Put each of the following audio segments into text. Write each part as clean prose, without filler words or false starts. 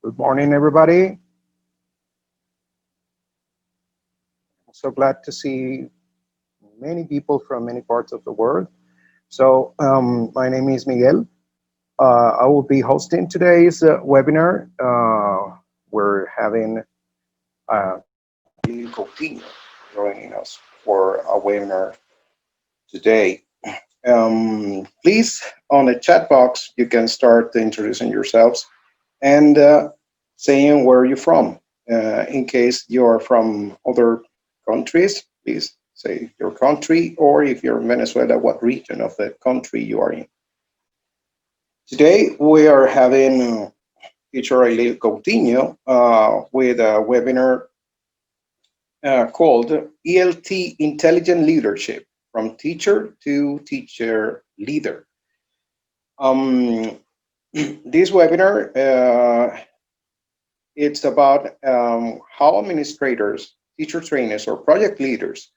Good morning, everybody. I'm so glad to see many people from many parts of the world. My name is Miguel. I will be hosting today's webinar. We're having Ailil Coutinho joining us for a webinar today. Please, on the chat box, you can start introducing yourselves and saying where you're from. In case you're from other countries, please say your country, or if you're in Venezuela, what region of the country you are in. Today, we are having teacher Ailil Coutinho with a webinar called ELT Intelligent Leadership, from teacher to teacher leader. This webinar, it's about how administrators, teacher trainers, or project leaders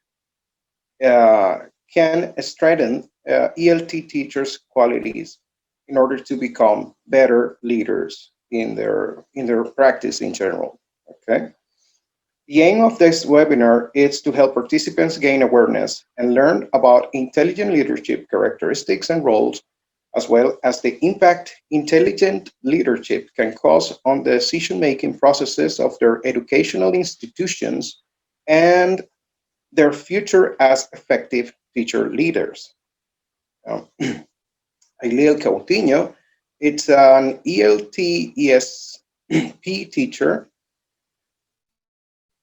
can strengthen ELT teachers' qualities in order to become better leaders in their practice in general. Okay. The aim of this webinar is to help participants gain awareness and learn about intelligent leadership characteristics and roles, as well as the impact intelligent leadership can cause on the decision-making processes of their educational institutions and their future as effective teacher leaders. Ailil Coutinho, it's an ELT ESP teacher,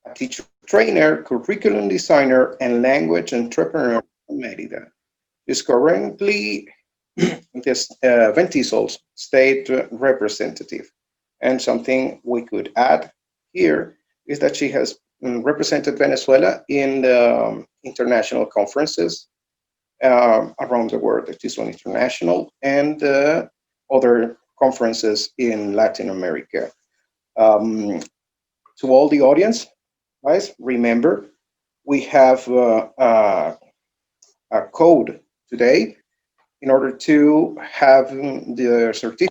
a teacher trainer, curriculum designer, and language entrepreneur from Merida. She's currently this VenTESOL state representative. And something we could add here is that she has represented Venezuela in the international conferences around the world, the TESOL International, and other conferences in Latin America. To all the audience, guys, remember, we have a code today in order to have the certificate.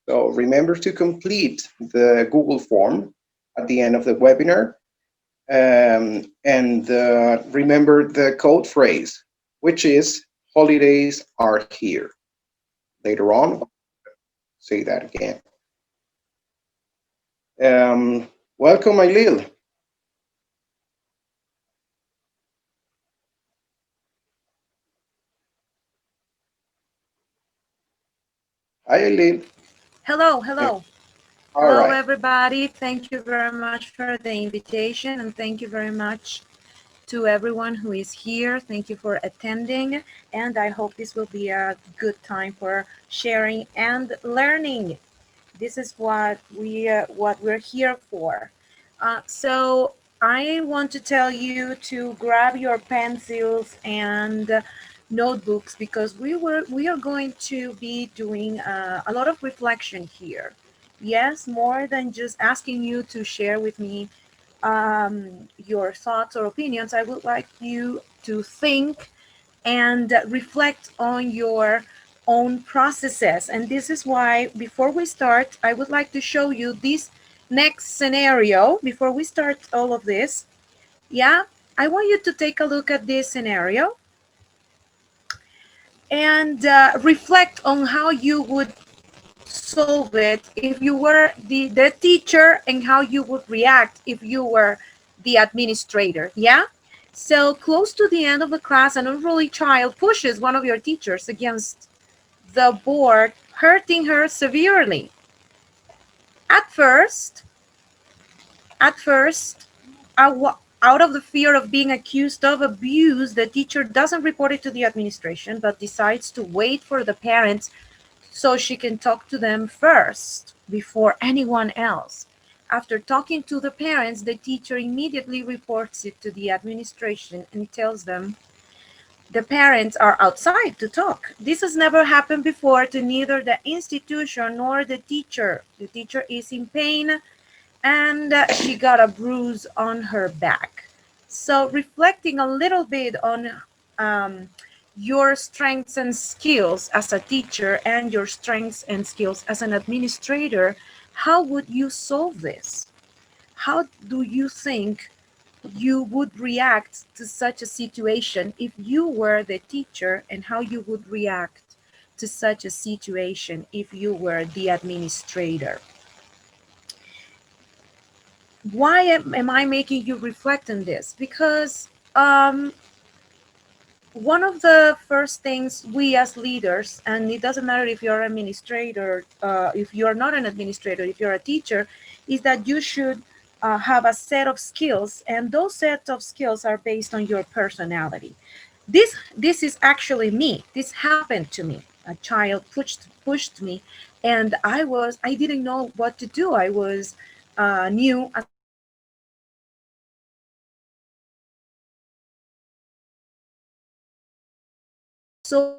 So remember to complete the Google form at the end of the webinar, and remember the code phrase, which is holidays are here. Later on, I'll say that again. Welcome, Ailil. Hi, Ailil. Hello, hello. All Hello, right. everybody. Thank you very much for the invitation, and thank you very much to everyone who is here. Thank you for attending, and I hope this will be a good time for sharing and learning. This is what we're here for. So I want to tell you to grab your pencils and notebooks, because we are going to be doing a lot of reflection here. Yes, more than just asking you to share with me your thoughts or opinions. I would like you to think and reflect on your own processes. And this is why, before we start, I would like to show you this next scenario before we start all of this. Yeah, I want you to take a look at this scenario and reflect on how you would solve it if you were the teacher, and how you would react if you were the administrator. Yeah. So close to the end of the class, an unruly child pushes one of your teachers against the board, hurting her severely. At first, at first, out of the fear of being accused of abuse, the teacher doesn't report it to the administration, but decides to wait for the parents so she can talk to them first before anyone else. After talking to the parents, the teacher immediately reports it to the administration and tells them the parents are outside to talk. This has never happened before to neither the institution nor the teacher. The teacher is in pain, and she got a bruise on her back. So reflecting a little bit on your strengths and skills as a teacher and your strengths and skills as an administrator, how would you solve this? How do you think you would react to such a situation if you were the teacher, and how you would react to such a situation if you were the administrator? Why am I making you reflect on this? Because one of the first things we as leaders, and it doesn't matter if you're an administrator, if you're not an administrator, if you're a teacher, is that you should have a set of skills, and those sets of skills are based on your personality. This is actually me. This happened to me. A child pushed me, and I didn't know what to do. I was new as an administrator, and so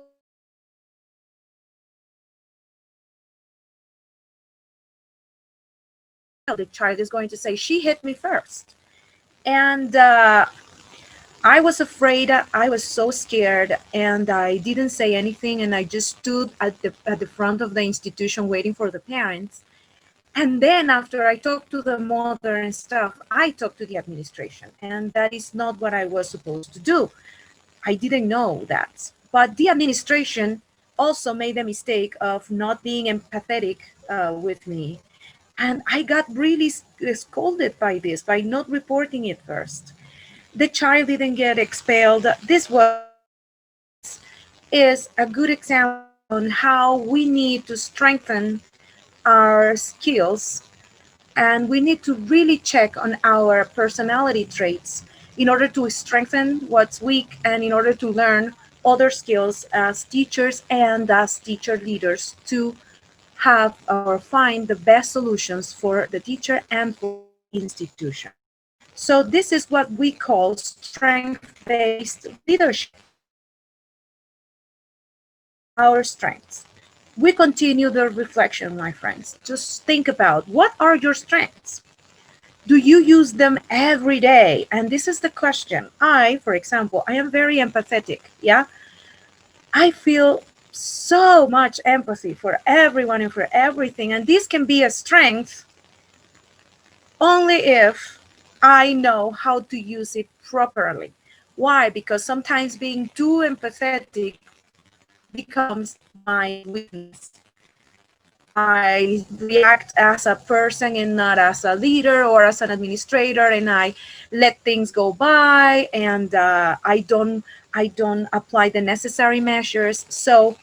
the child is going to say she hit me first, and I was afraid. I was so scared, and I didn't say anything, and I just stood at the front of the institution waiting for the parents. And then after I talked to the mother and stuff, I talked to the administration, and that is not what I was supposed to do. I didn't know that. But the administration also made the mistake of not being empathetic with me. And I got really scolded by this, by not reporting it first. The child didn't get expelled. This is a good example on how we need to strengthen our skills, and we need to really check on our personality traits in order to strengthen what's weak, and in order to learn other skills as teachers and as teacher leaders to have or find the best solutions for the teacher and for the institution. So this is what we call strength-based leadership. Our strengths. We continue the reflection, my friends. Just think about, what are your strengths? Do you use them every day? And this is the question. For example, I am very empathetic. Yeah. I feel so much empathy for everyone and for everything. And this can be a strength only if I know how to use it properly. Why? Because sometimes being too empathetic becomes my weakness. I react as a person and not as a leader or as an administrator, and I let things go by, and I don't apply the necessary measures. So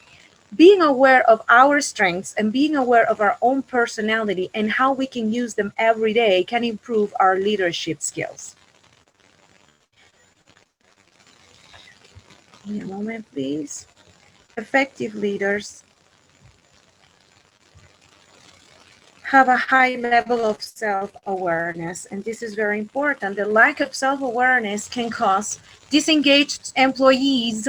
being aware of our strengths and being aware of our own personality and how we can use them every day can improve our leadership skills. Give me a moment, please. Effective leaders have a high level of self-awareness, and this is very important. The lack of self-awareness can cause disengaged employees,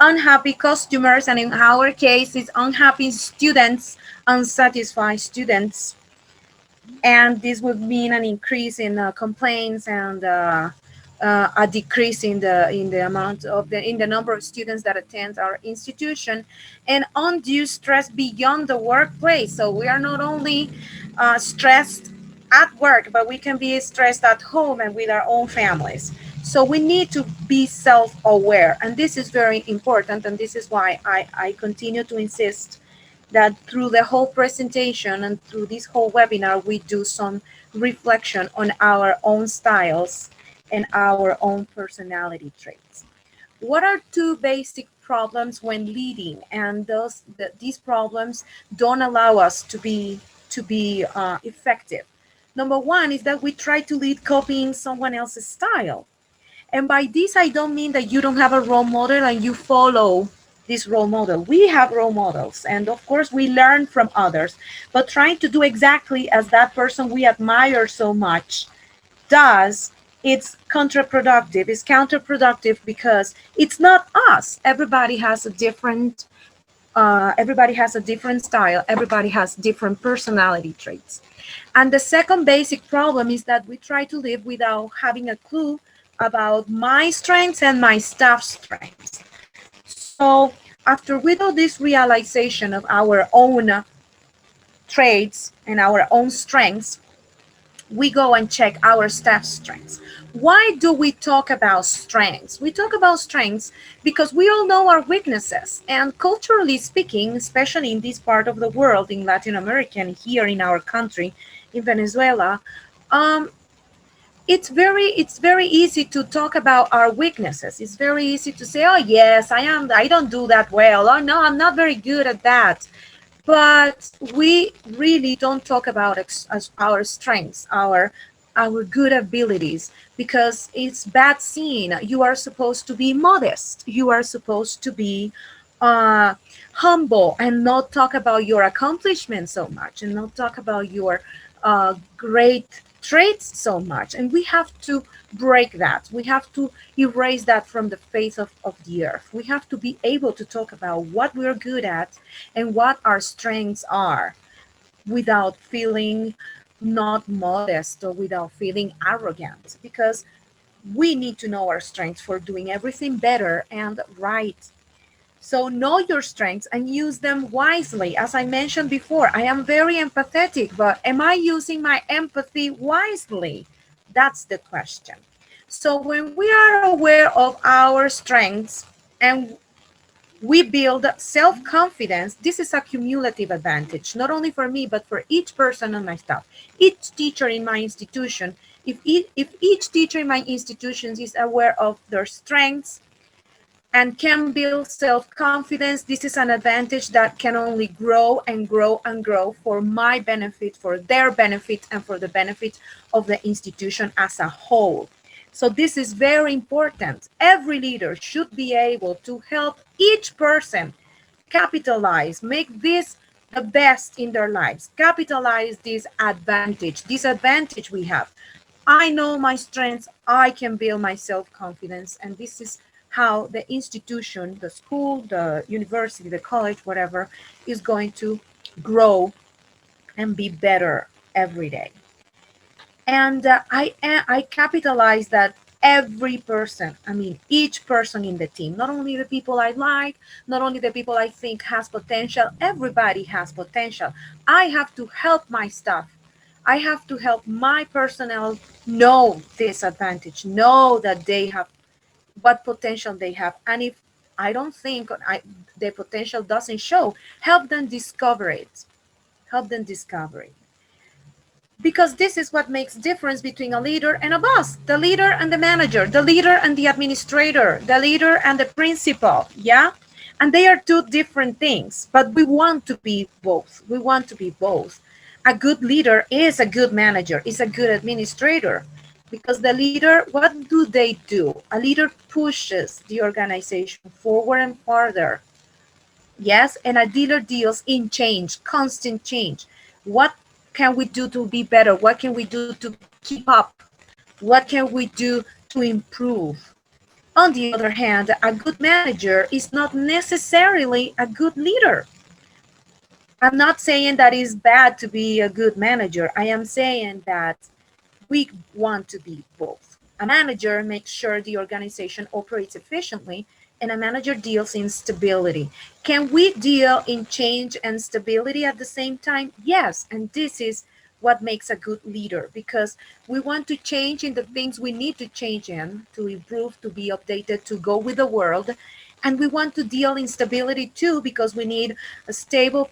unhappy customers, and in our case, it's unhappy students, unsatisfied students, and this would mean an increase in complaints, and a decrease in the amount of the number of students that attend our institution, and undue stress beyond the workplace. So we are not only stressed at work, but we can be stressed at home and with our own families. So we need to be self-aware, and this is very important, and this is why I continue to insist that through the whole presentation and through this whole webinar, we do some reflection on our own styles and our own personality traits. What are two basic problems when leading, and these problems don't allow us to be effective? Number one is that we try to lead copying someone else's style. And by this, I don't mean that you don't have a role model and you follow this role model. We have role models, and of course, we learn from others. But trying to do exactly as that person we admire so much does, it's counterproductive. It's counterproductive because it's not us. Everybody has a different style. Everybody has different personality traits. And the second basic problem is that we try to live without having a clue about my strengths and my staff's strengths. So after we do this realization of our own traits and our own strengths, we go and check our staff strengths. Why do we talk about strengths? We talk about strengths because we all know our weaknesses. And culturally speaking, especially in this part of the world, in Latin America and here in our country, in Venezuela, um, it's very easy to talk about our weaknesses. It's very easy to say, oh yes, I don't do that well. Oh no, I'm not very good at that. But we really don't talk about as our strengths, our good abilities, because it's bad seen. You are supposed to be modest. You are supposed to be uh, humble and not talk about your accomplishments so much, and not talk about your great traits so much. And we have to break that. We have to erase that from the face of the earth. We have to be able to talk about what we're good at and what our strengths are without feeling not modest or without feeling arrogant, because we need to know our strengths for doing everything better and right. So know your strengths and use them wisely. As I mentioned before, I am very empathetic, but am I using my empathy wisely? That's the question. So when we are aware of our strengths and we build self-confidence, this is a cumulative advantage, not only for me, but for each person on my staff, each teacher in my institution. If each teacher in my institutions is aware of their strengths and can build self-confidence, this is an advantage that can only grow and grow and grow for my benefit, for their benefit, and for the benefit of the institution as a whole. So this is very important. Every leader should be able to help each person capitalize, make this the best in their lives, capitalize this advantage we have. I know my strengths, I can build my self-confidence, and this is how the institution, the school, the university, the college, whatever, is going to grow and be better every day. And I capitalize that every person, I mean each person in the team, not only the people I like, not only the people I think has potential, everybody has potential. I have to help my staff, I have to help my personnel know this advantage, know that they have what potential they have. And if I don't think the potential doesn't show, help them discover it, help them discover it. Because this is what makes difference between a leader and a boss, the leader and the manager, the leader and the administrator, the leader and the principal. Yeah, and they are two different things, but we want to be both. We want to be both. A good leader is a good manager, is a good administrator, because the leader, what do they do? A leader pushes the organization forward and farther. Yes, and a dealer deals in change, constant change. What can we do to be better? What can we do to keep up? What can we do to improve? On the other hand, a good manager is not necessarily a good leader. I'm not saying that it's bad to be a good manager. I am saying that we want to be both. A manager makes sure the organization operates efficiently, and a manager deals in stability. Can we deal in change and stability at the same time? Yes, and this is what makes a good leader, because we want to change in the things we need to change in to improve, to be updated, to go with the world. And we want to deal in stability too, because we need a stable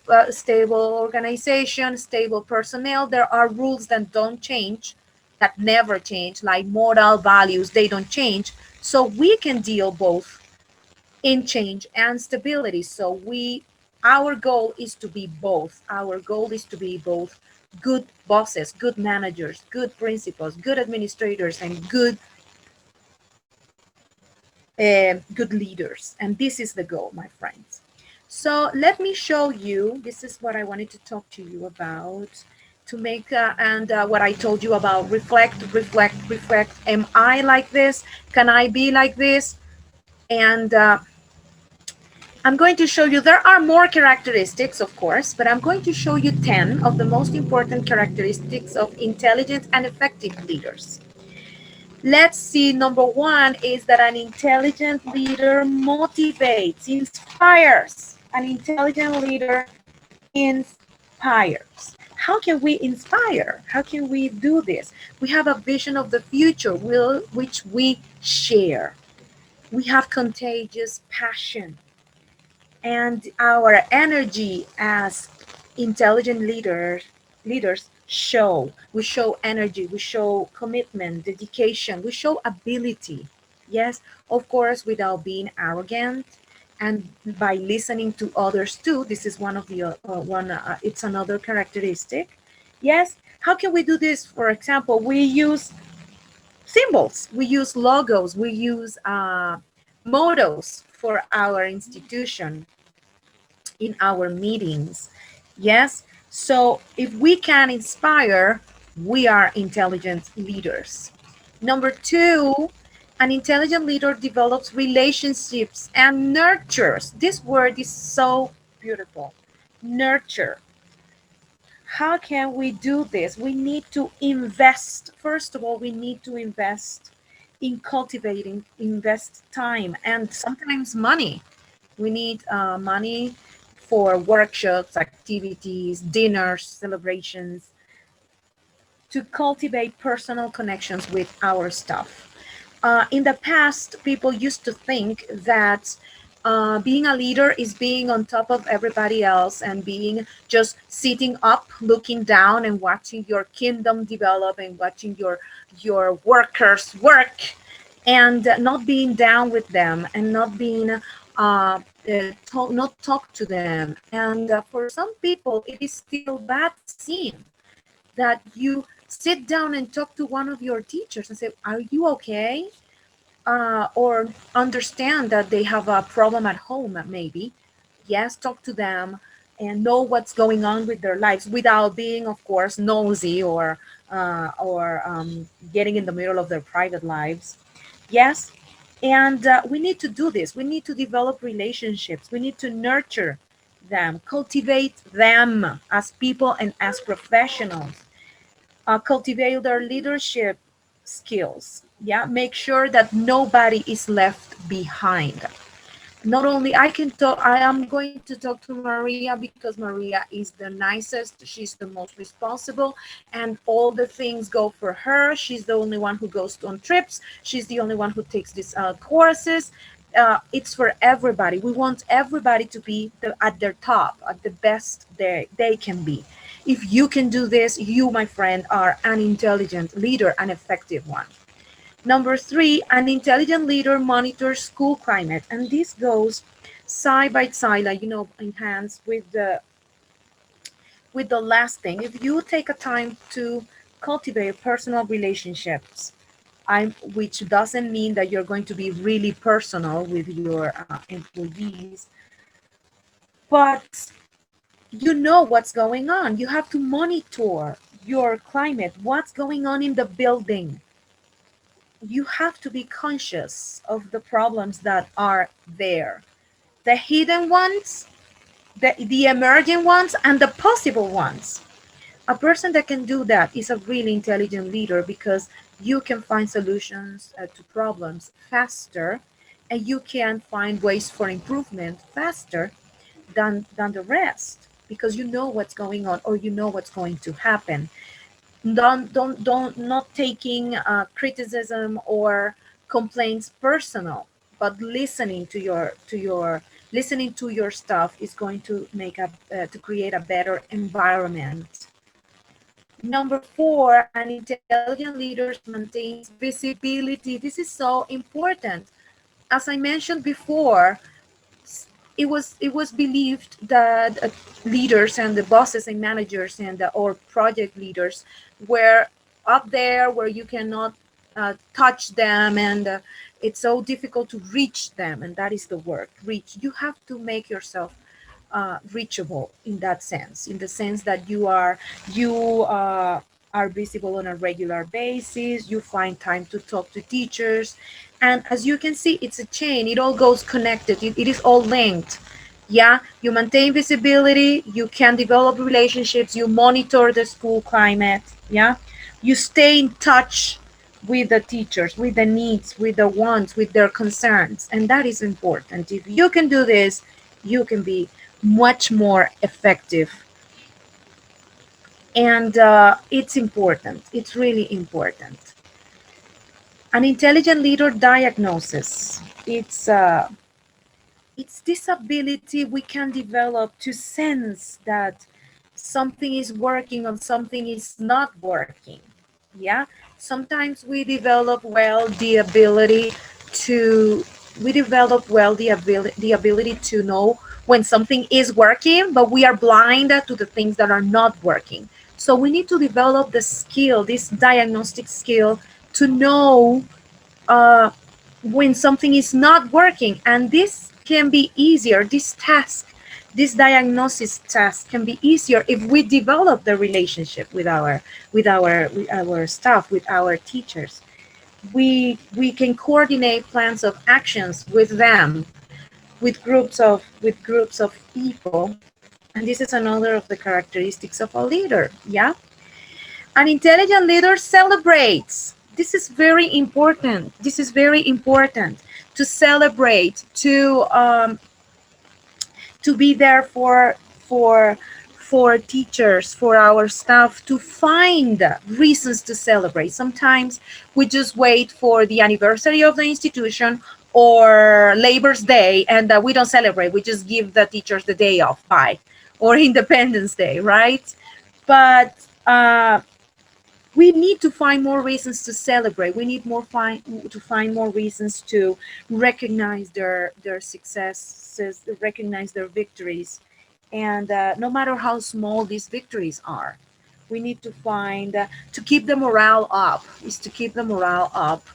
organization, stable personnel. There are rules that don't change, that never change, like moral values, they don't change. So we can deal both in change and stability. So our goal is to be both. Our goal is to be both good bosses, good managers, good principals, good administrators, and good leaders. And this is the goal, my friends. So let me show you, this is what I wanted to talk to you about, to make, and what I told you about reflect, reflect, reflect. Am I like this? Can I be like this? And I'm going to show you, there are more characteristics, of course, but I'm going to show you 10 of the most important characteristics of intelligent and effective leaders. Let's see, number one is that an intelligent leader motivates, inspires. An intelligent leader inspires. inspires. How can we inspire? How can we do this? We have a vision of the future which we share. We have contagious passion, and our energy as intelligent leaders show. We show energy, we show commitment, dedication, we show ability. Yes, of course, without being arrogant, and by listening to others too. This is one of the one it's another characteristic. Yes, how can we do this? For example, we use symbols, we use logos, we use mottos for our institution in our meetings. Yes, so if we can inspire, we are intelligent leaders. Number two, an intelligent leader develops relationships and nurtures. This word is so beautiful. Nurture. How can we do this? We need to invest. First of all, we need to invest in cultivating, invest time and sometimes money. We need money for workshops, activities, dinners, celebrations, to cultivate personal connections with our staff. In the past, people used to think that being a leader is being on top of everybody else and being just sitting up, looking down, and watching your kingdom develop and watching your workers work, and not being down with them and not being not talk to them. And for some people, it is still bad seen that you sit down and talk to one of your teachers and say, "Are you okay?" Or understand that they have a problem at home, maybe. Yes, talk to them and know what's going on with their lives without being, of course, nosy or getting in the middle of their private lives. Yes, and we need to do this. We need to develop relationships. We need to nurture them, cultivate them as people and as professionals, cultivate their leadership skills. Yeah, make sure that nobody is left behind. Not only I can talk, I am going to talk to Maria because Maria is the nicest, she's the most responsible, and all the things go for her. She's the only one who goes on trips, she's the only one who takes these courses. It's for everybody. We want everybody to be at their top, at the best they can be. If you can do this, you, my friend, are an intelligent leader, an effective one. Number three, an intelligent leader monitors school climate. And this goes side by side, like, in hands with the last thing. If you take a time to cultivate personal relationships, which doesn't mean that you're going to be really personal with your employees, but you know what's going on. You have to monitor your climate, what's going on in the building. You have to be conscious of the problems that are there, the hidden ones, the emerging ones, and the possible ones. A person that can do that is a really intelligent leader, because you can find solutions to problems faster, and you can find ways for improvement faster than the rest, because you know what's going on, or you know what's going to happen. Don't not taking criticism or complaints personal, but listening to your stuff is going to make to create a better environment. Number four, an intelligent leader maintains visibility. This is so important. As I mentioned before, it was believed that leaders and the bosses and managers and or project leaders were up there where you cannot touch them, and it's so difficult to reach them, and that is the word, reach. You have to make yourself reachable, in that sense, in the sense that you are visible on a regular basis. You find time to talk to teachers, and as you can see, it's a chain. It all goes connected. It is all linked. Yeah, you maintain visibility, you can develop relationships, you monitor the school climate. Yeah, you stay in touch with the teachers, with the needs, with the wants, with their concerns, and that is important. If you can do this, you can be much more effective And it's important. It's really important. An intelligent leader diagnosis. It's this ability we can develop to sense that something is working or something is not working. Yeah, sometimes to we develop well the ability to know when something is working, but we are blind to the things that are not working. So we need to develop the skill, this diagnostic skill, to know uh, when something is not working. And this can be easier, this diagnosis task can be easier if we develop the relationship with our staff, with our teachers. We can coordinate plans of actions with them, with groups of people. And this is another of the characteristics of a leader. Yeah, an intelligent leader celebrates. This is very important. This is very important to celebrate, to be there for for teachers, for our staff, to find reasons to celebrate. Sometimes we just wait for the anniversary of the institution or Labor's Day, and we don't celebrate. We just give the teachers the day off. Bye. Or Independence Day, right? But we need to find more reasons to celebrate. We need to find more reasons to recognize their successes, recognize their victories, and no matter how small these victories are, we need to find to keep the morale up. Is to keep the morale up,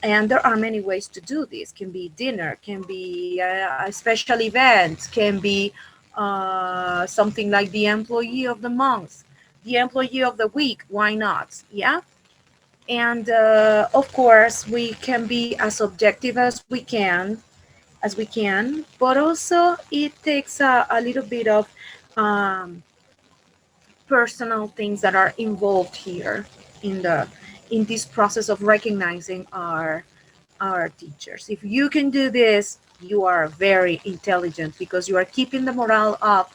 and there are many ways to do this. Can be dinner, can be a special event, can be something like the employee of the month, the employee of the week. Why not? Yeah. And of course, we can be as objective as we can, but also it takes a little bit of um, personal things that are involved here in this process of recognizing our teachers. If you can do this, you are very intelligent, because you are keeping the morale up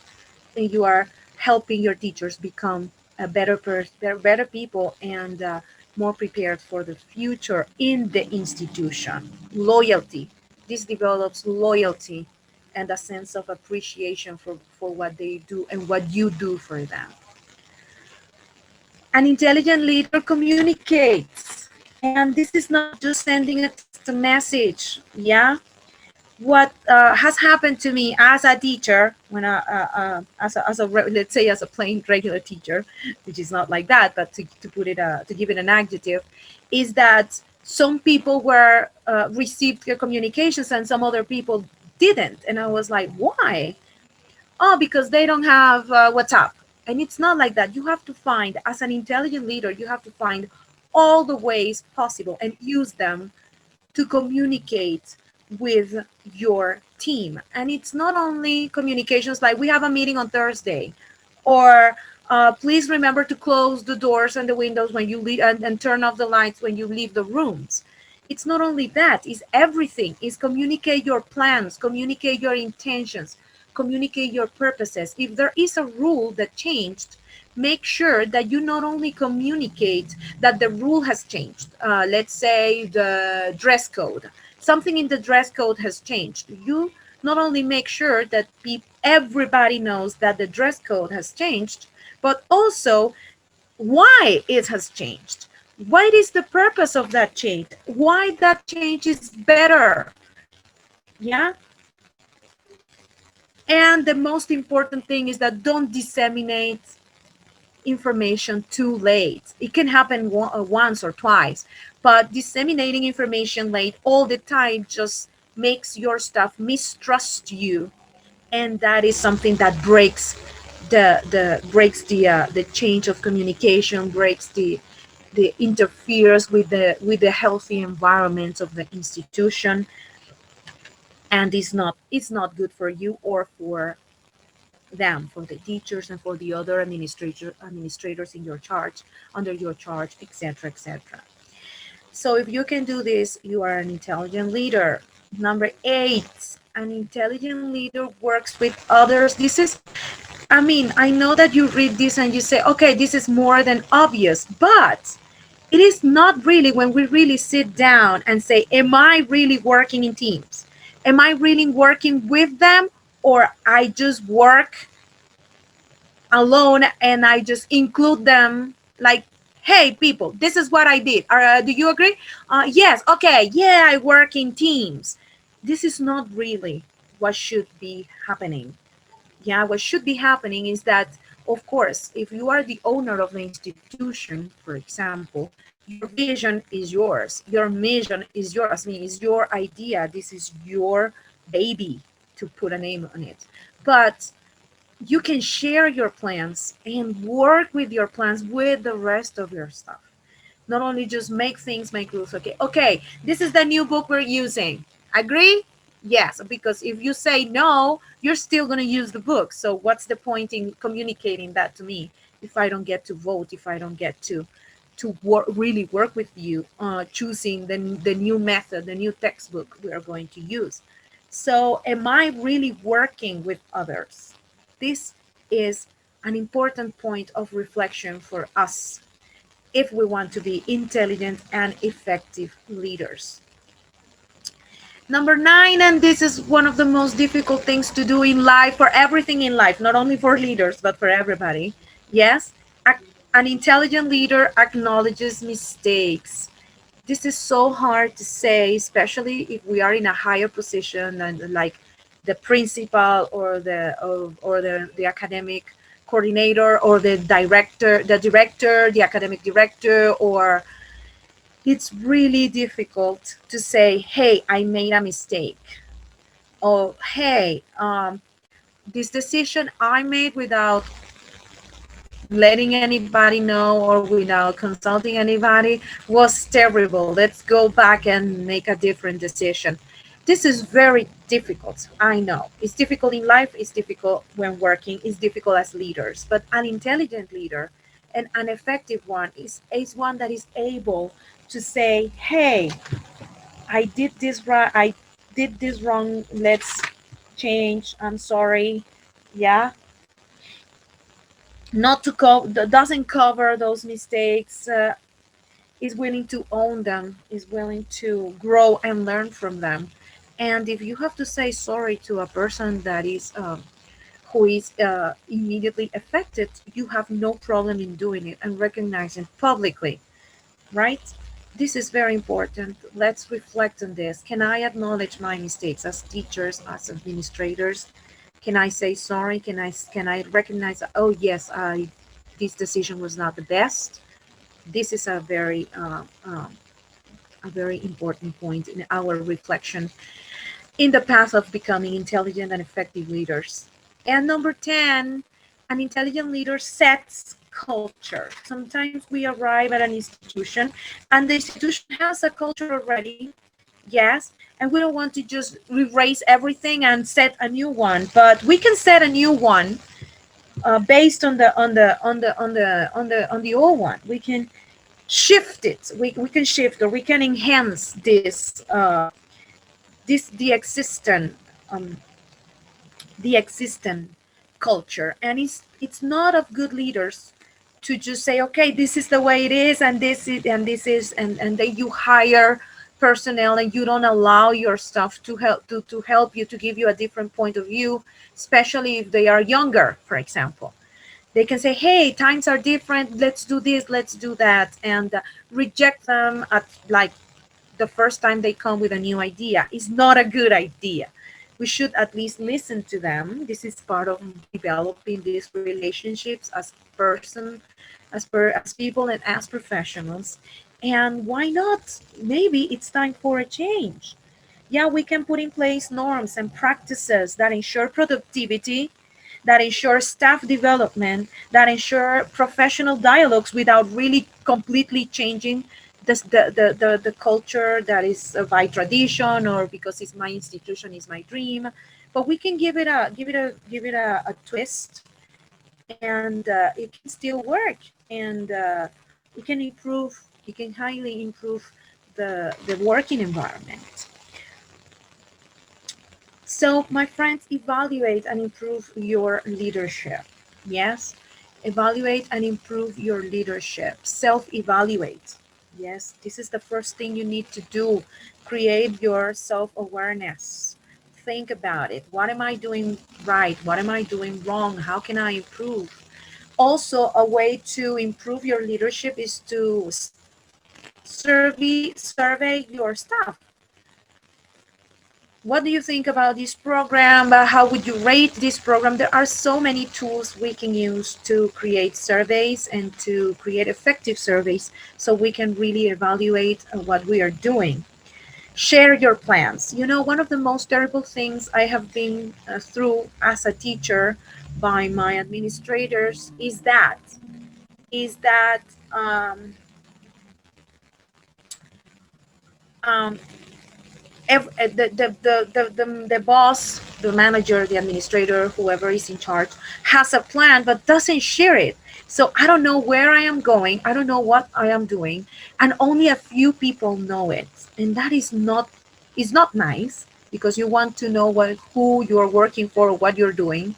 and you are helping your teachers become a better people, and more prepared for the future in the institution. Loyalty. This develops loyalty and a sense of appreciation for what they do and what you do for them. An intelligent leader communicates, and this is not just sending a text message. Yeah, what has happened to me as a teacher, when let's say as a plain regular teacher, which is not like that, but to give it an adjective, is that some people were received their communications and some other people didn't, and I was like, why? Oh, because they don't have WhatsApp. And it's not like that. You have to find, as an intelligent leader, you have to find all the ways possible and use them to communicate with your team. And it's not only communications like, we have a meeting on Thursday, or please remember to close the doors and the windows when you leave, and turn off the lights when you leave the rooms. It's not only that, it's everything. It's communicate your plans, communicate your intentions, communicate your purposes. If there is a rule that changed, make sure that you not only communicate that the rule has changed. Let's say the dress code, something in the dress code has changed. You not only make sure that everybody knows that the dress code has changed, but also why it has changed. What is the purpose of that change? Why that change is better? Yeah. And the most important thing is that don't disseminate information too late. It can happen once or twice, but disseminating information late all the time just makes your staff mistrust you, and that is something that breaks the change of communication, breaks the interferes with the healthy environment of the institution, and it's not good for you or for them, for the teachers and for the other administrators in your charge, under your charge, etc., etc. So if you can do this, you are an intelligent leader. Number 8, an intelligent leader works with others. This is I mean, I know that you read this and you say, okay, this is more than obvious, but it is not really when we really sit down and say, am I really working in teams? Am I really working with them? Or I just work alone and I just include them like, hey, people, this is what I did. Do you agree? Yes, okay, yeah, I work in teams. This is not really what should be happening. Yeah, what should be happening is that, of course, if you are the owner of the institution, for example, your vision is yours, your mission is yours. I mean, it's your idea, this is your baby, to put a name on it. But you can share your plans and work with your plans with the rest of your stuff. Not only just make things, make rules. Okay, okay, this is the new book we're using. Agree? Yes, because if you say no, you're still going to use the book. So what's the point in communicating that to me if I don't get to vote, if I don't get to really work with you, choosing the new method, the new textbook we are going to use. So am I really working with others? This is an important point of reflection for us if we want to be intelligent and effective leaders. Number nine, and this is one of the most difficult things to do in life, for everything in life, not only for leaders, but for everybody. Yes, an intelligent leader acknowledges mistakes. This is so hard to say, especially if we are in a higher position and like the principal or the academic coordinator or the academic director, or it's really difficult to say, hey, I made a mistake, or hey, this decision I made without letting anybody know or without consulting anybody was terrible. Let's go back and make a different decision. This is very difficult. I know it's difficult in life, it's difficult when working, it's difficult as leaders. But an intelligent leader and an effective one is one that is able to say, hey, I did this right, I did this wrong, let's change, I'm sorry. Yeah, not to doesn't cover those mistakes, is willing to own them, is willing to grow and learn from them. And if you have to say sorry to a person that is who is immediately affected, you have no problem in doing it and recognizing publicly, right? This is very important. Let's reflect on this. Can I acknowledge my mistakes as teachers, as administrators? Can I say sorry? Can I recognize, oh yes, I this decision was not the best? This is a very important point in our reflection in the path of becoming intelligent and effective leaders. And number 10, an intelligent leader sets culture. Sometimes we arrive at an institution and the institution has a culture already. Yes, and we don't want to just erase everything and set a new one, but we can set a new one based on the old one. We can shift it. We can shift, or we can enhance this um, the existing culture. And it's not of good leaders to just say, okay, this is the way it is, and and then you hire personnel and you don't allow your staff to help you, to give you a different point of view, especially if they are younger, for example. They can say, hey, times are different, let's do this, let's do that, and reject them at like the first time they come with a new idea. Is not a good idea. We should at least listen to them. This is part of developing these relationships as person, as people and as professionals. And why not? Maybe it's time for a change. Yeah, we can put in place norms and practices that ensure productivity, that ensure staff development, that ensure professional dialogues without really completely changing the culture that is by tradition or because it's my institution, is my dream. But we can give it a twist, and it can still work, and it can improve. It can highly improve the working environment. So, my friends, evaluate and improve your leadership. Yes. Evaluate and improve your leadership. Self-evaluate. Yes, this is the first thing you need to do. Create your self-awareness. Think about it. What am I doing right? What am I doing wrong? How can I improve? Also, a way to improve your leadership is to survey your staff. What do you think about this program? How would you rate this program? There are so many tools we can use to create surveys and to create effective surveys so we can really evaluate what we are doing. Share your plans. You know, one of the most terrible things I have been through as a teacher by my administrators is that um, um, the boss, the manager, the administrator, whoever is in charge, has a plan but doesn't share it. So I don't know where I am going. I don't know what I am doing, and only a few people know it. And that is not nice because you want to know who you're working for, what you're doing,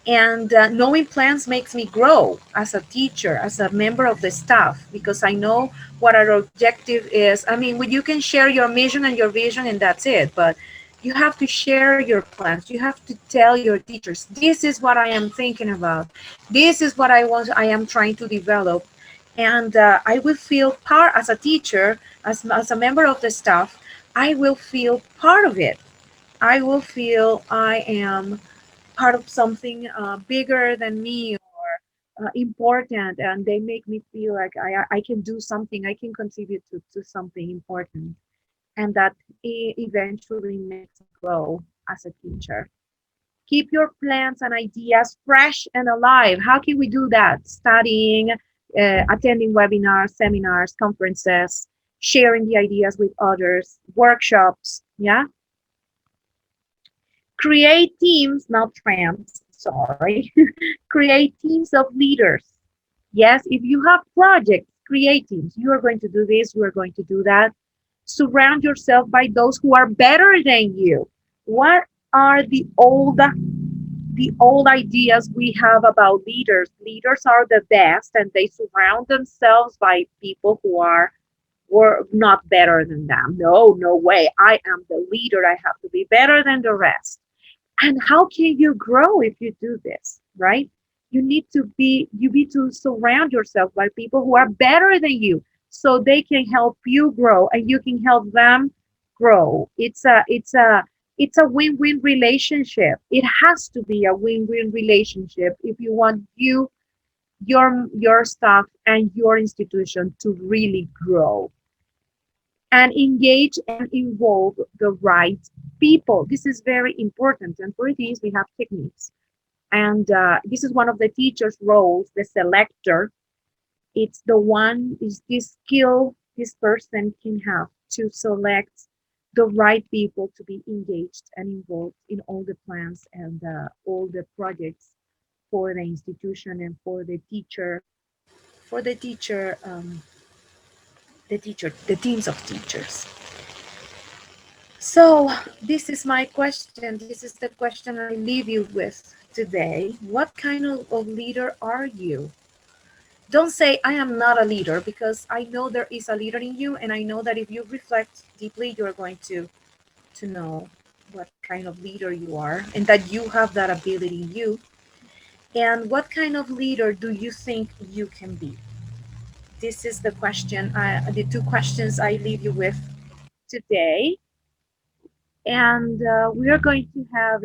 and knowing plans makes me grow as a teacher, as a member of the staff, because I know what our objective is. I mean, you can share your mission and your vision, and that's it. But you have to share your plans. You have to tell your teachers, this is what I am thinking about. This is what I am trying to develop. And I will feel part as a teacher, as a member of the staff, I will feel part of it. I will feel I am part of something bigger than me, or important, and they make me feel like I can do something, I can contribute to something important, and that eventually makes me grow as a teacher. Keep your plans and ideas fresh and alive. How can we do that? Studying, attending webinars, seminars, conferences, sharing the ideas with others, workshops. Yeah, create teams, not trends, sorry. Create teams of leaders. Yes, if you have projects, create teams. You are going to do this, you are going to do that. Surround yourself by those who are better than you. What are the old ideas we have about leaders? Leaders are the best, and they surround themselves by people who are were not better than them. No, no way. I am the leader. I have to be better than the rest. And how can you grow if you do this, right? You need to surround yourself by people who are better than you so they can help you grow and you can help them grow. It's a win-win relationship. It has to be a win-win relationship if you want your staff and your institution to really grow. And engage and involve the right people. This is very important. And for this, we have techniques. And this is one of the teacher's roles, the selector. It's the one, is this skill this person can have to select the right people to be engaged and involved in all the plans and all the projects for the institution and for the teacher, the teams of teachers. So, this is my question. This is the question I leave you with today. What kind of leader are you? Don't say, I am not a leader, because I know there is a leader in you, and I know that if you reflect deeply, you're going to know what kind of leader you are, and that you have that ability in you. And what kind of leader do you think you can be? This is the two questions I leave you with today. And we are going to have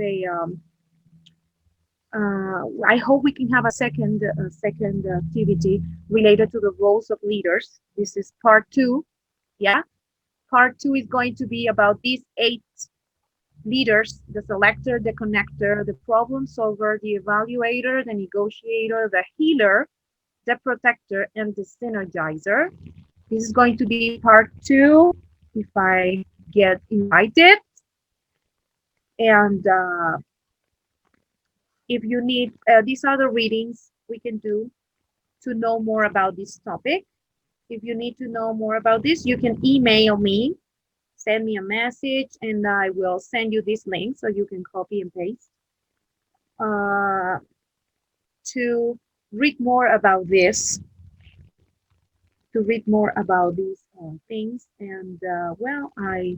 I hope we can have a second activity related to the roles of leaders. This is part two. Yeah, part two is going to be about these 8 leaders: the selector, the connector, the problem solver, the evaluator, the negotiator, the healer, the protector, and the synergizer. This is going to be part two if I get invited. And if you need these other readings we can do to know more about this topic. If you need to know more about this, you can email me, send me a message, and I will send you this link so you can copy and paste. Uh, to read more about this, to read more about these things. And well, I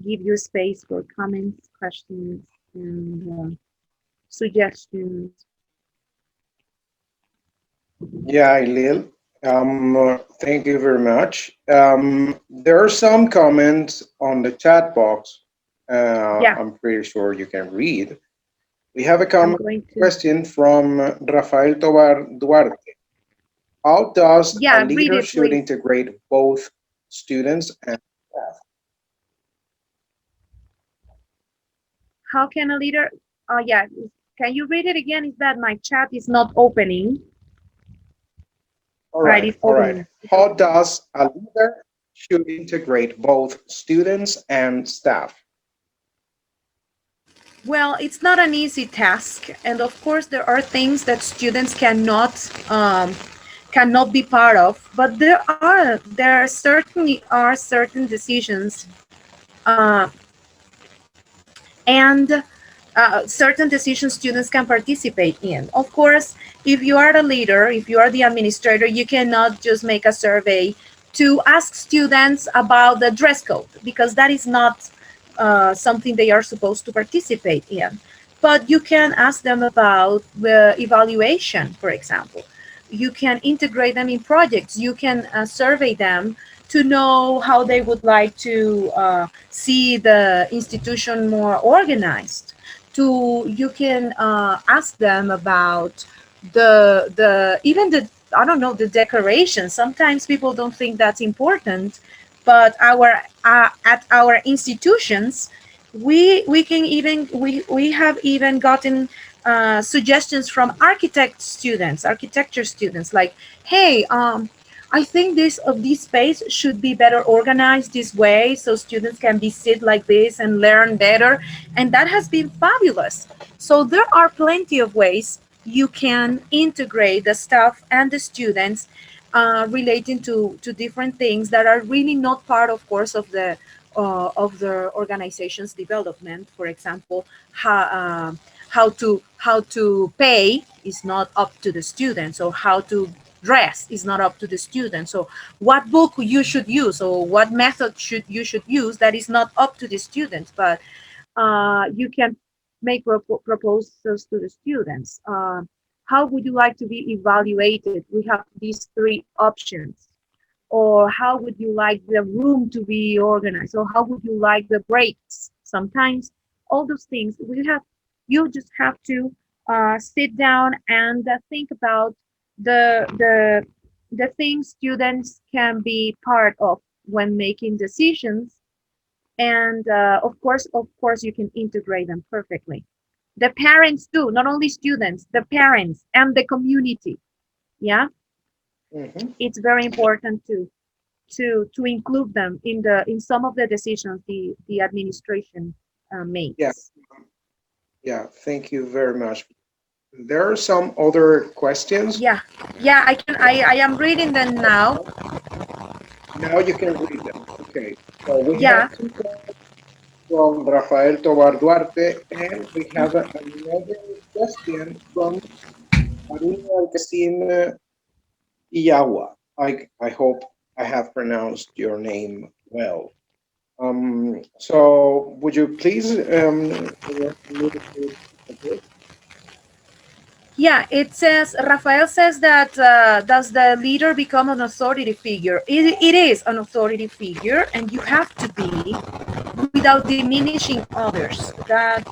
give you space for comments, questions, and suggestions. Yeah, Ailil. Thank you very much. There are some comments on the chat box. Yeah, I'm pretty sure you can read. We have a I'm comment going to, question from Rafael Tobar Duarte. How does a yeah, read leader it, should please. integrate both students and staff? How can a leader, yeah, can you read it again? Is that my chat is not opening? All Right, right, it's all right. opening. It's How opening. does a leader should integrate both students and staff? Well, it's not an easy task, and of course, there are things that students cannot be part of. But there certainly are certain decisions, uh, and certain decisions students can participate in. Of course, if you are the leader, if you are the administrator, you cannot just make a survey to ask students about the dress code, because that is not something they are supposed to participate in. But you can ask them about the evaluation, for example. You can integrate them in projects. You can survey them to know how they would like to see the institution more organized. To You can ask them about the even the, I don't know, the decoration. Sometimes people don't think that's important, but our at our institutions, we can even we have even gotten suggestions from architecture students, like, hey, I think this space should be better organized this way, so students can be sit like this and learn better, and that has been fabulous. So there are plenty of ways you can integrate the staff and the students, relating to different things that are really not part, of course, of the organization's development. For example, how to pay is not up to the students, or how to dress is not up to the students. So what book you should use, or what method should use, that is not up to the students, but you can make proposals to the students. How would you like to be evaluated? We have these three options. Or how would you like the room to be organized? Or how would you like the breaks? Sometimes all those things you just have to sit down and think about the things students can be part of when making decisions. And of course you can integrate them perfectly. The parents too, not only students, the parents and the community. Yeah, Mhm. it's very important to include them in some of the decisions the administration Yeah, makes. yeah, thank you very much. There are some other questions. Yeah, yeah, I am reading them now. Now you can read them. Okay. So we Yeah, have two questions from Rafael Tobar Duarte, and we have another question from Marina Alcacin Iyawa. I hope I have pronounced your name well. So would you please communicate a bit? yeah, it says, Rafael says that does the leader become an authority figure? It is an authority figure, and you have to be, without diminishing others. That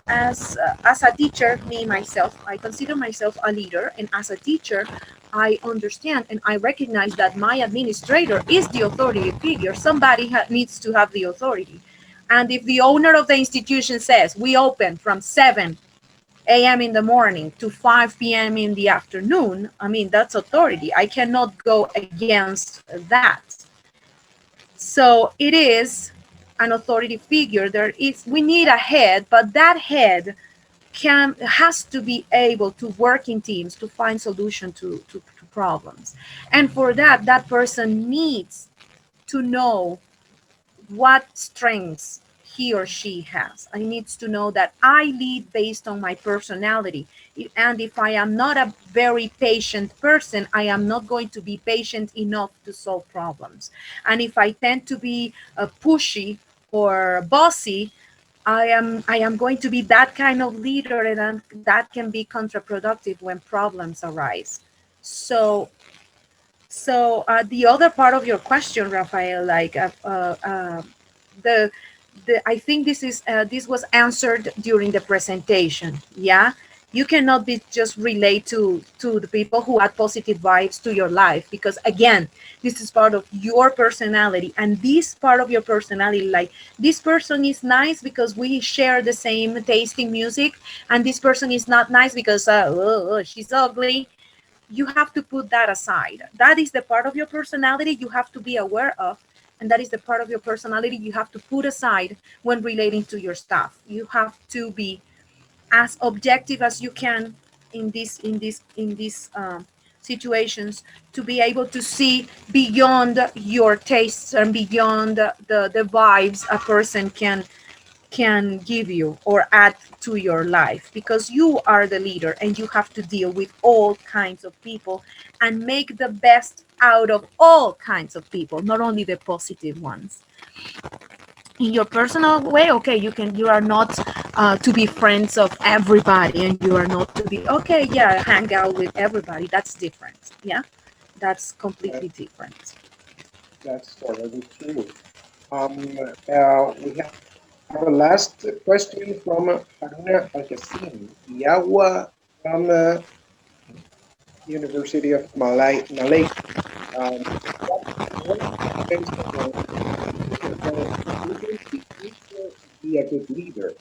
as a teacher, me myself, I consider myself a leader, and as a teacher, I understand and I recognize that my administrator is the authority figure. Somebody needs to have the authority. And if the owner of the institution says we open from 7 a.m. in the morning to 5 p.m. in the afternoon, I mean, that's authority. I cannot go against that. So it is an authority figure. We need a head, but that head has to be able to work in teams to find solution to problems. And for that, that person needs to know what strengths he or she has. I needs to know that I lead based on my personality. And if I am not a very patient person, I am not going to be patient enough to solve problems. And if I tend to be pushy or bossy, I am going to be that kind of leader, and that can be counterproductive when problems arise. So the other part of your question, Rafael, like the I think this was answered during the presentation. Yeah, you cannot be just relate to the people who add positive vibes to your life, because again, this is part of your personality, and this part of your personality, like this person is nice because we share the same taste in music, and this person is not nice because she's ugly. You have to put that aside. That is the part of your personality you have to be aware of, and that is the part of your personality you have to put aside when relating to your stuff. You have to be as objective as you can in these situations, to be able to see beyond your tastes and beyond the vibes a person can give you or add to your life, because you are the leader and you have to deal with all kinds of people and make the best out of all kinds of people, not only the positive ones. In your personal way, okay, you are not to be friends of everybody, and you are not to be, okay, yeah, hang out with everybody. That's different. Yeah, that's completely That, different. that's totally true. We have a last question from Haruna Al-Qasim, Yawa from University of Malaysia. What what principles can students begin to be a good leader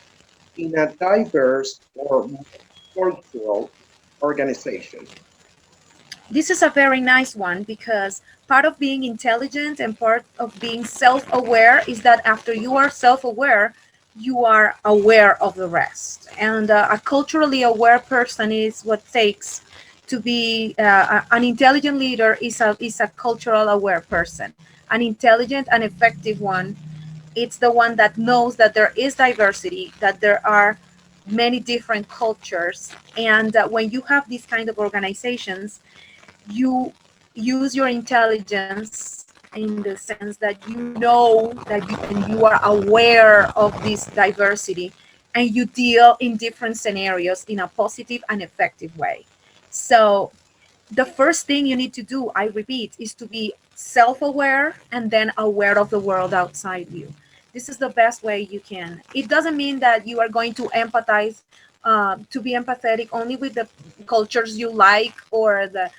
in a diverse or multicultural organization? This is a very nice one, because part of being intelligent and part of being self-aware is that after you are self-aware, you are aware of the rest. And a culturally aware person is what takes to be an intelligent leader. Is a cultural aware person. An intelligent and effective one, it's the one that knows that there is diversity, that there are many different cultures, and when you have these kind of organizations, you use your intelligence in the sense that you know that you are aware of this diversity, and you deal in different scenarios in a positive and effective way. So the first thing you need to do, I repeat, is to be self-aware and then aware of the world outside you. This is the best way you can. It doesn't mean that you are going to empathize, to be empathetic only with the cultures you like, or the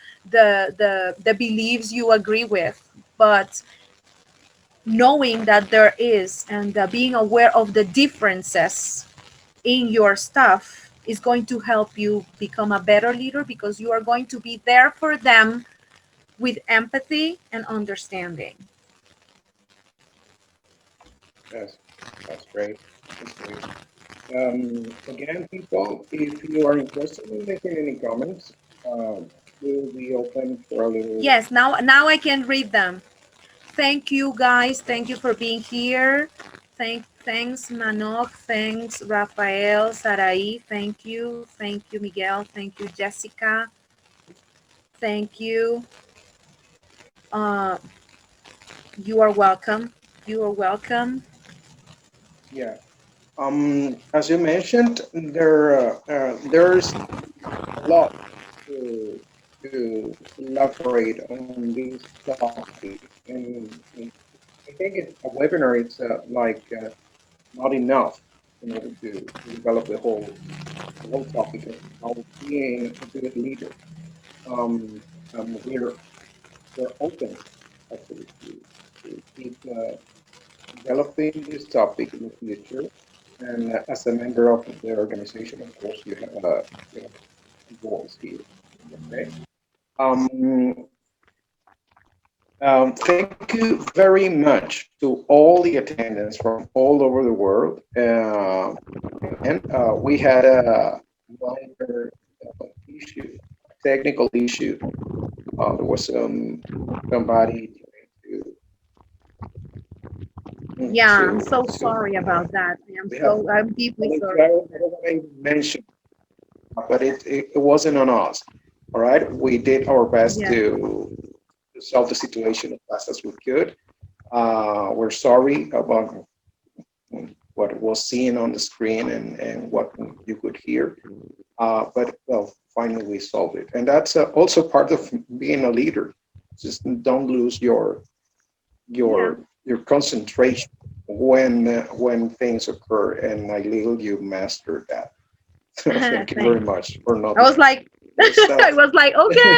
beliefs you agree with, but knowing that there is, and being aware of the differences in your stuff is going to help you become a better leader, because you are going to be there for them with empathy and understanding. Yes, that's great. That's great. Again, people, if you are interested in making any comments, we'll be open for a little. Yes, now I can read them. Thank you guys. Thank you for being here. Thanks Manok. Thanks Rafael, Sarai. Thank you. Thank you Miguel. Thank you Jessica. Thank you. Uh, you are welcome. You are welcome. Yeah. As you mentioned, there's a lot to elaborate on this topic, and I think a webinar is not enough in order to develop the whole topic of how being a good leader. Um, we're open actually to keep developing this topic in the future. And as a member of the organization, of course, you have a voice here. Okay. Um, thank you very much to all the attendants from all over the world. Again, we had a minor issue, technical issue. There was somebody trying to Yeah, I'm to so sorry about that. we have I'm deeply I sorry. don't want to mention, but it wasn't on us. All right, we did our best Yeah. to solve the situation as fast as we could. We're sorry about what was seen on the screen and what you could hear. But well, finally we solved it, and that's also part of being a leader. Just don't lose Yeah. your concentration when things occur. And Ailil, you mastered that. So thank you very Thanks. much for not I was distracting like, I yourself. was like, okay.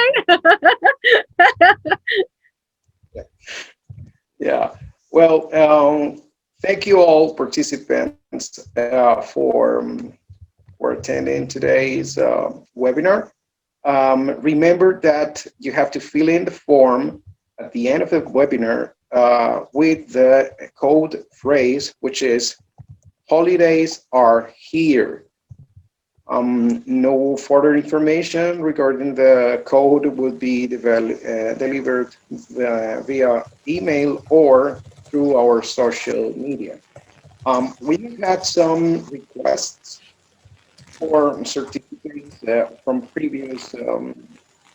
Yeah. Well, thank you all participants for attending today's webinar. Remember that you have to fill in the form at the end of the webinar with the code phrase, which is holidays are here. No further information regarding the code will be delivered via email or through our social media. We've had some requests for certificates from previous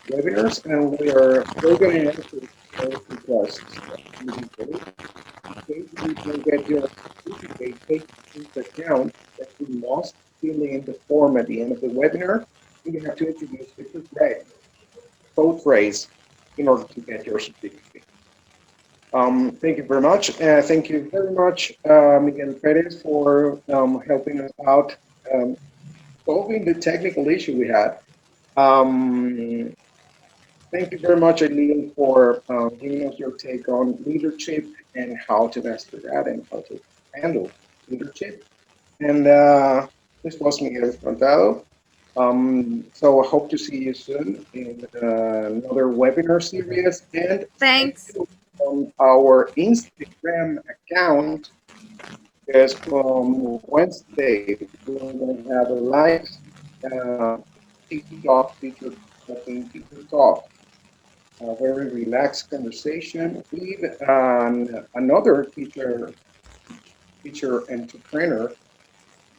webinars, and we're going to answer those requests immediately. In case you don't get your certificate, take into account that you must fill in the form at the end of the webinar, and you have to introduce the correct code phrase in order to get your certificate. Thank you very much. Thank you very much, Miguel Perez, for helping us out solving the technical issue we had. Um, Thank you very much, Ailil, for giving us your take on leadership and how to master that and how to handle leadership. And this was Miguel Frontado. So I hope to see you soon in another webinar series. And stay Thanks. tuned on our Instagram account, because from Wednesday we're going to have a live TikTok feature, teacher talk, a very relaxed conversation with another teacher entrepreneur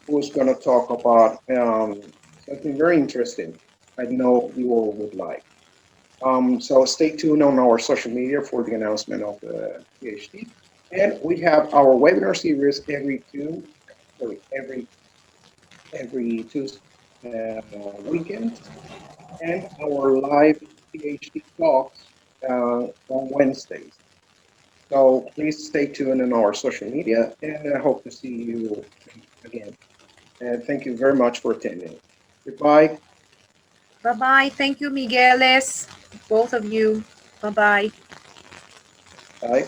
who's going to talk about something very interesting. I know you all would like. So stay tuned on our social media for the announcement of the PhD. And we have our webinar series every Tuesday weekends, and our live PhD talks on Wednesdays. So please stay tuned on our social media, and I hope to see you again. And thank you very much for attending. Goodbye. Bye bye. Thank you, Migueles, both of you. Bye bye. Bye.